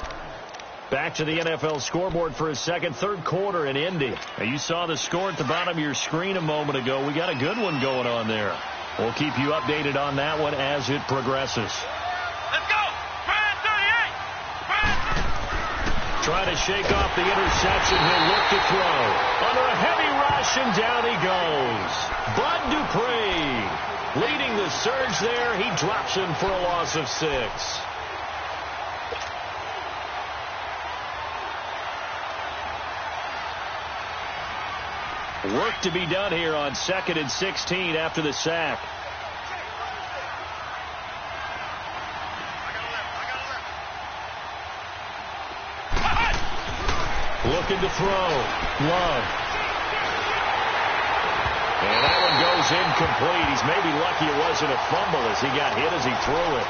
Back to the NFL scoreboard for a third quarter in Indy. Now, you saw the score at the bottom of your screen a moment ago. We got a good one going on there. We'll keep you updated on that one as it progresses. Let's go. Brad 38. Try to shake off the interception. He'll look to throw. Under a heavy rush, and down he goes. Bud Dupree leading the surge there. He drops him for a loss of 6. Work to be done here on 2nd and 16 after the sack. Looking to throw. Love. And that one goes incomplete. He's maybe lucky it wasn't a fumble as he got hit as he threw it.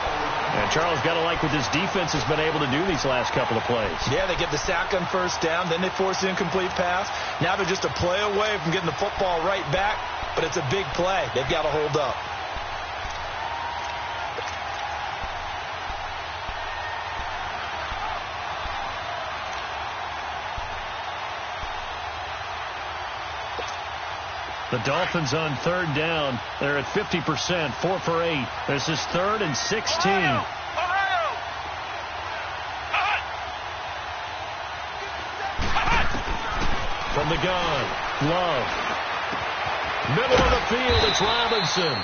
And Charles, got to like what this defense has been able to do these last couple of plays. Yeah, they get the sack on 1st down, then they force the incomplete pass. Now they're just a play away from getting the football right back, but it's a big play. They've got to hold up. The Dolphins on 3rd down. They're at 50%, 4 for 8. This is 3rd and 16. Ohio. From the gun, Love. Middle of the field, it's Robinson.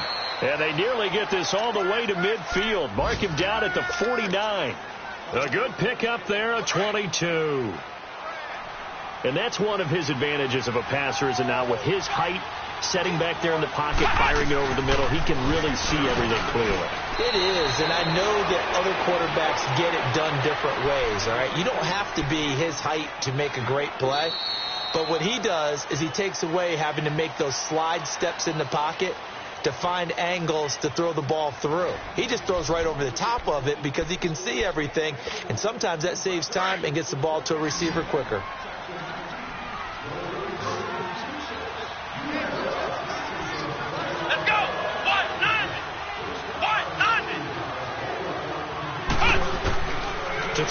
And they nearly get this all the way to midfield. Mark him down at the 49. A good pickup there, a 22. And that's one of his advantages of a passer, is it not? With his height, setting back there in the pocket, firing it over the middle, he can really see everything clearly. It is, and I know that other quarterbacks get it done different ways, all right? You don't have to be his height to make a great play, but what he does is he takes away having to make those slide steps in the pocket to find angles to throw the ball through. He just throws right over the top of it because he can see everything, and sometimes that saves time and gets the ball to a receiver quicker.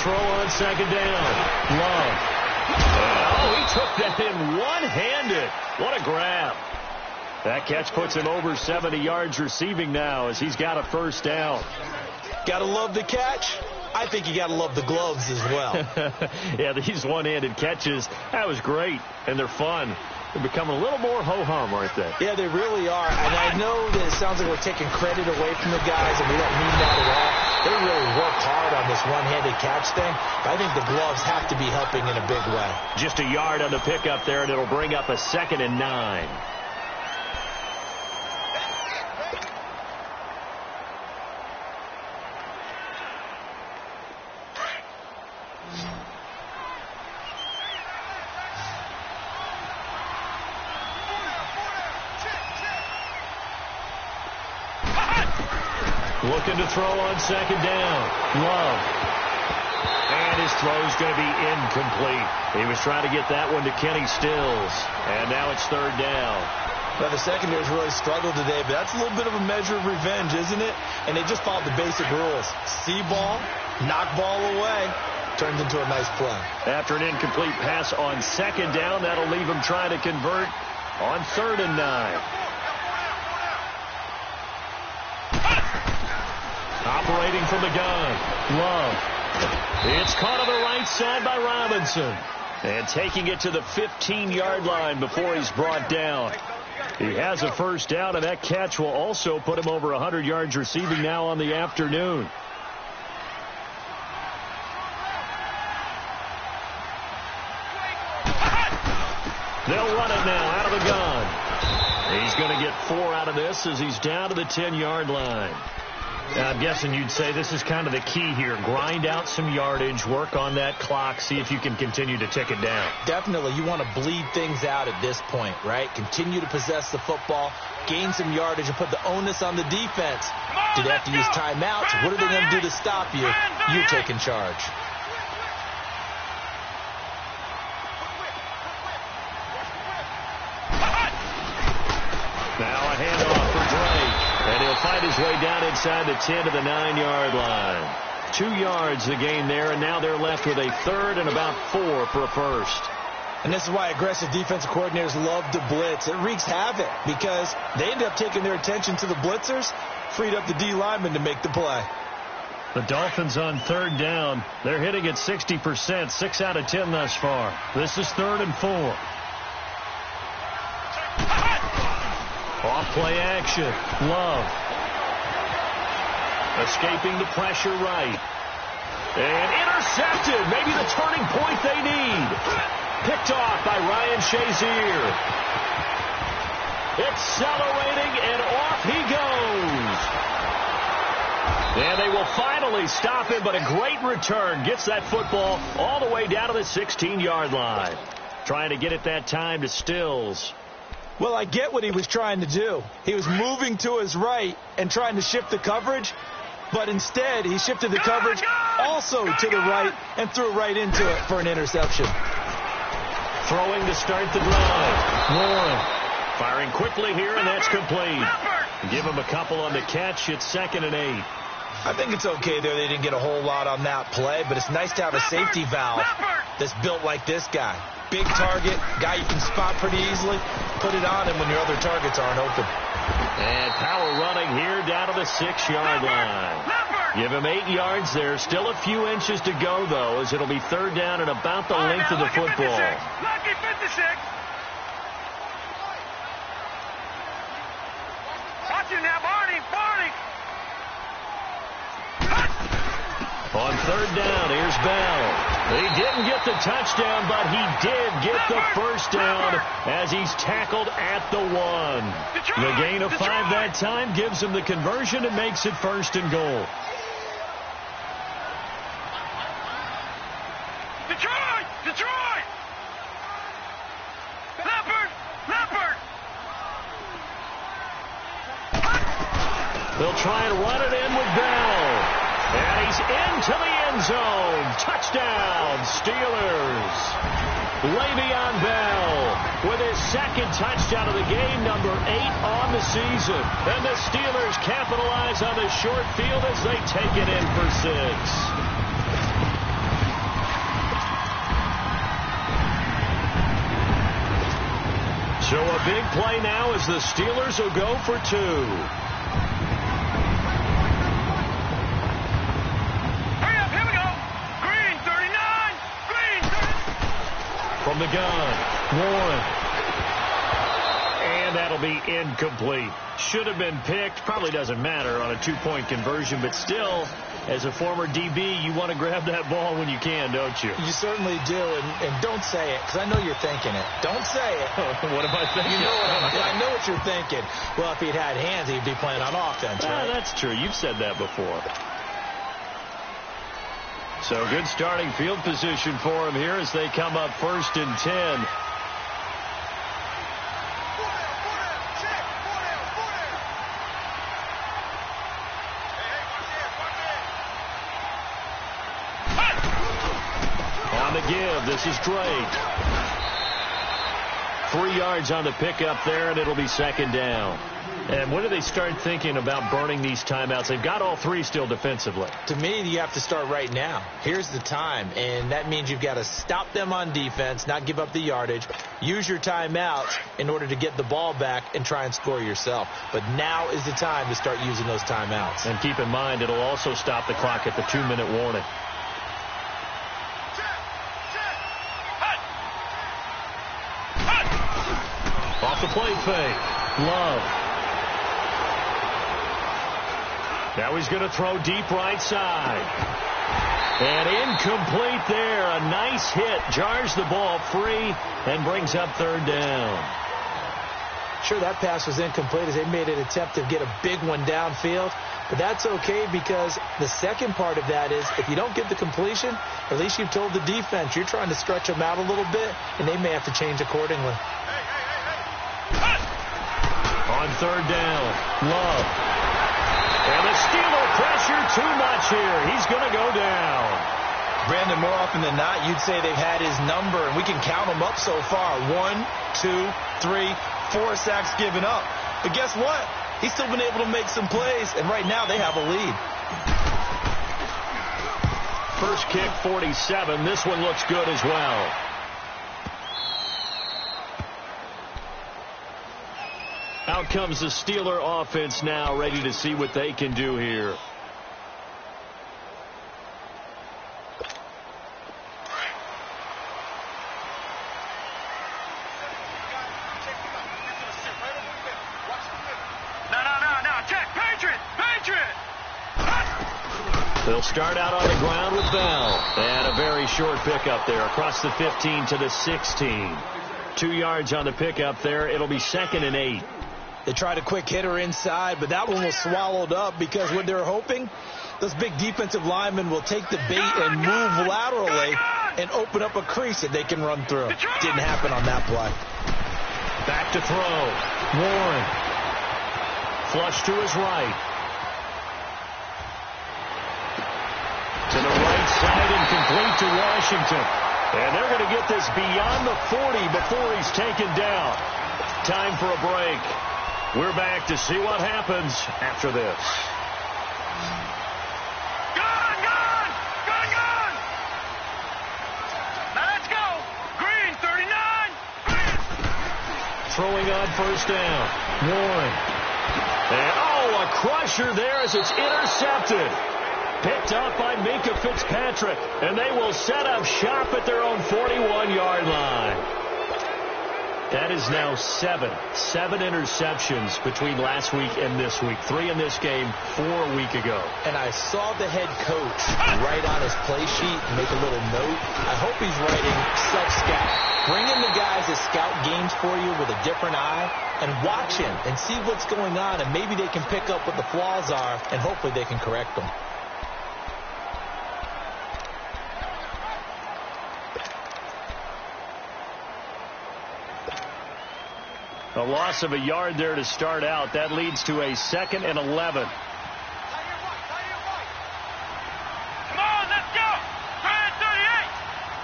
throw on second down. Love. Oh, he took that in one-handed. What a grab. That catch puts him over 70 yards receiving now as he's got a first down. Gotta love the catch. I think you gotta love the gloves as well. Yeah, these one-handed catches, that was great, and they're fun. They're becoming a little more ho-hum, aren't they? Yeah, they really are. And I know that it sounds like we're taking credit away from the guys, and we don't mean that at all. They really work hard on this one-handed catch thing, but I think the gloves have to be helping in a big way. Just a yard on the pickup there, and it'll bring up a 2nd and 9. Looking to throw on second down. Love. And his throw's going to be incomplete. He was trying to get that one to Kenny Stills. And now it's 3rd down. Well, the secondary's really struggled today, but that's a little bit of a measure of revenge, isn't it? And they just followed the basic rules. See ball, knock ball away. Turned into a nice play. After an incomplete pass on second down, that'll leave him trying to convert on 3rd and 9. Operating from the gun. Love. It's caught on the right side by Robinson. And taking it to the 15-yard line before he's brought down. He has a first down, and that catch will also put him over 100 yards receiving now on the afternoon. They'll run it now out of the gun. He's going to get 4 out of this as he's down to the 10-yard line. I'm guessing you'd say this is kind of the key here. Grind out some yardage, work on that clock, see if you can continue to tick it down. Definitely. You want to bleed things out at this point, right? Continue to possess the football, gain some yardage, and put the onus on the defense. Do they have to use timeouts? What are they going to do to stop you? You're taking charge. Now a handoff for Drake. And he'll find his way down inside the 10 to the 9-yard line. 2 yards the gain there, and now they're left with a 3rd and about 4 for a first. And this is why aggressive defensive coordinators love to blitz. It wreaks havoc because they end up taking their attention to the blitzers, freed up the D lineman to make the play. The Dolphins on 3rd down. They're hitting at 60%, 6 out of 10 thus far. This is 3rd and 4. Off play action. Love. Escaping the pressure right. And intercepted. Maybe the turning point they need. Picked off by Ryan Shazier. Accelerating, and off he goes. And they will finally stop him, but a great return. Gets that football all the way down to the 16-yard line. Trying to get it that time to Stills. Well, I get what he was trying to do. He was moving to his right and trying to shift the coverage, but instead he shifted the coverage also to the right and threw right into it for an interception. Throwing to start the drive. Warren firing quickly here, and that's complete. Give him a couple on the catch. It's 2nd and 8. I think it's okay there. They didn't get a whole lot on that play, but it's nice to have a safety valve that's built like this guy. Big target, guy you can spot pretty easily. Put it on him when your other targets aren't open. And power running here down to the 6-yard line. Give him 8 yards there. Still a few inches to go, though, as it'll be 3rd down and about the length of the football. Lucky 56. Watch him now, Barney. On 3rd down, here's Bell. He didn't get the touchdown, but he did get the first down as he's tackled at the 1. The gain of 5 that time gives him the conversion and makes it 1st and goal. Detroit! Leopard! They'll try and run it in with Bell. And he's into the end zone. Touchdown, Steelers. Le'Veon Bell with his 2nd touchdown of the game, number 8 on the season. And the Steelers capitalize on the short field as they take it in for 6. big play now as the Steelers will go for 2. Hurry up, here we go. Green 39. Green 39. From the gun, Warren. And that'll be incomplete. Should have been picked. Probably doesn't matter on a 2-point conversion, but still, as a former DB, you want to grab that ball when you can, don't you? You certainly do, and don't say it, because I know you're thinking it. Don't say it. What am I thinking? You know I know what you're thinking. Well, if he'd had hands, he'd be playing on offense, right? That's true. You've said that before. So good starting field position for him here as they come up 1st and 10. Give. This is Drake. 3 yards on the pickup there, and it'll be 2nd down. And when do they start thinking about burning these timeouts? They've got all 3 still defensively. To me, you have to start right now. Here's the time, and that means you've got to stop them on defense, not give up the yardage, use your timeouts in order to get the ball back and try and score yourself. But now is the time to start using those timeouts. And keep in mind, it'll also stop the clock at the 2-minute warning. Off the play fake. Love. Now he's going to throw deep right side. And incomplete there. A nice hit. Jars the ball free and brings up 3rd down. Sure, that pass was incomplete as they made an attempt to get a big one downfield. But that's okay because the second part of that is if you don't get the completion, at least you've told the defense you're trying to stretch them out a little bit, and they may have to change accordingly. On 3rd down, Love. And the Steeler pressure too much here. He's going to go down. Brandon, more often than not, you'd say they've had his number, and we can count them up so far. 1, 2, 3, 4 sacks given up. But guess what? He's still been able to make some plays, and right now they have a lead. First kick, 47. This one looks good as well. Out comes the Steeler offense now, ready to see what they can do here. No, check, Patriot! They'll start out on the ground with Bell. And a very short pickup there across the 15 to the 16. 2 yards on the pickup there. It'll be 2nd and 8. They tried a quick hitter inside, but that one was swallowed up because what they're hoping, those big defensive linemen will take the bait and move laterally and open up a crease that they can run through. Didn't happen on that play. Back to throw. Warren. Flush to his right. To the right side and complete to Washington. And they're going to get this beyond the 40 before he's taken down. Time for a break. We're back to see what happens after this. Gone! Now let's go! Green 39! Throwing on 1st down. Warren. And a crusher there as it's intercepted. Picked up by Minkah Fitzpatrick. And they will set up shop at their own 41-yard line. That is now 7 interceptions between last week and this week. 3 in this game, 4 a week ago. And I saw the head coach write on his play sheet, make a little note. I hope he's writing self-scout. Bring in the guys that scout games for you with a different eye and watch him and see what's going on, and maybe they can pick up what the flaws are, and hopefully they can correct them. A loss of a yard there to start out. That leads to a 2nd and 11. Come on, let's go! Brand 38!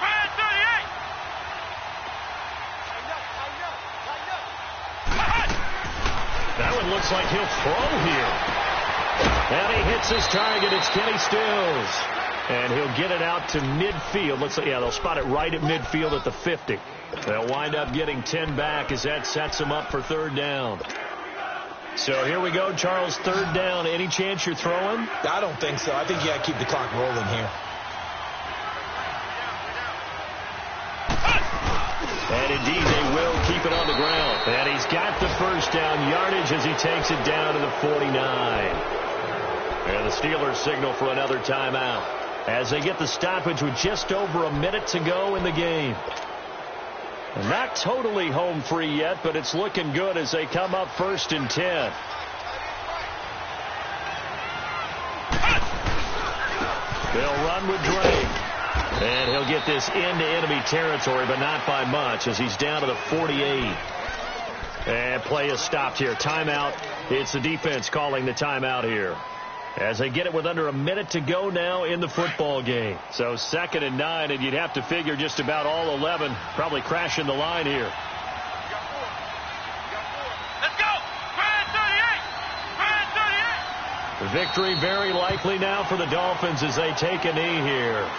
Brand 38! That one looks like he'll throw here. And he hits his target. It's Kenny Stills. And he'll get it out to midfield. They'll spot it right at midfield at the 50. They'll wind up getting 10 back as that sets them up for third down. So here we go, Charles, third down. Any chance you're throwing? I don't think so. I think you got to keep the clock rolling here. And indeed, they will keep it on the ground. And he's got the first down yardage as he takes it down to the 49. And the Steelers signal for another timeout as they get the stoppage with just over a minute to go in the game. And not totally home free yet, but it's looking good as they come up 1st and 10. They'll run with Drake. And he'll get this into enemy territory, but not by much as he's down to the 48. And play is stopped here. Timeout. It's the defense calling the timeout here, as they get it with under a minute to go now in the football game. So 2nd and 9, and you'd have to figure just about all 11 probably crashing the line here. Let's go! Grand 38! Grand 38! The victory very likely now for the Dolphins as they take a knee here.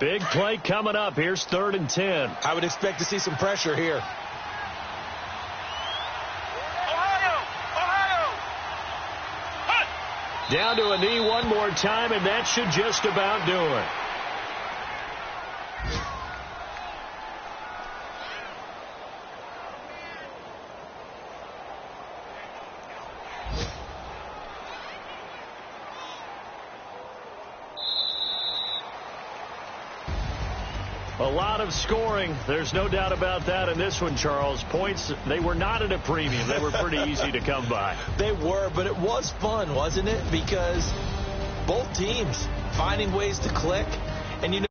Big play coming up. Here's 3rd and 10. I would expect to see some pressure here. Ohio! Hut! Down to a knee one more time, and that should just about do it. A lot of scoring. There's no doubt about that in this one, Charles. Points, they were not at a premium. They were pretty easy to come by. They were, but it was fun, wasn't it? Because both teams finding ways to click. And you know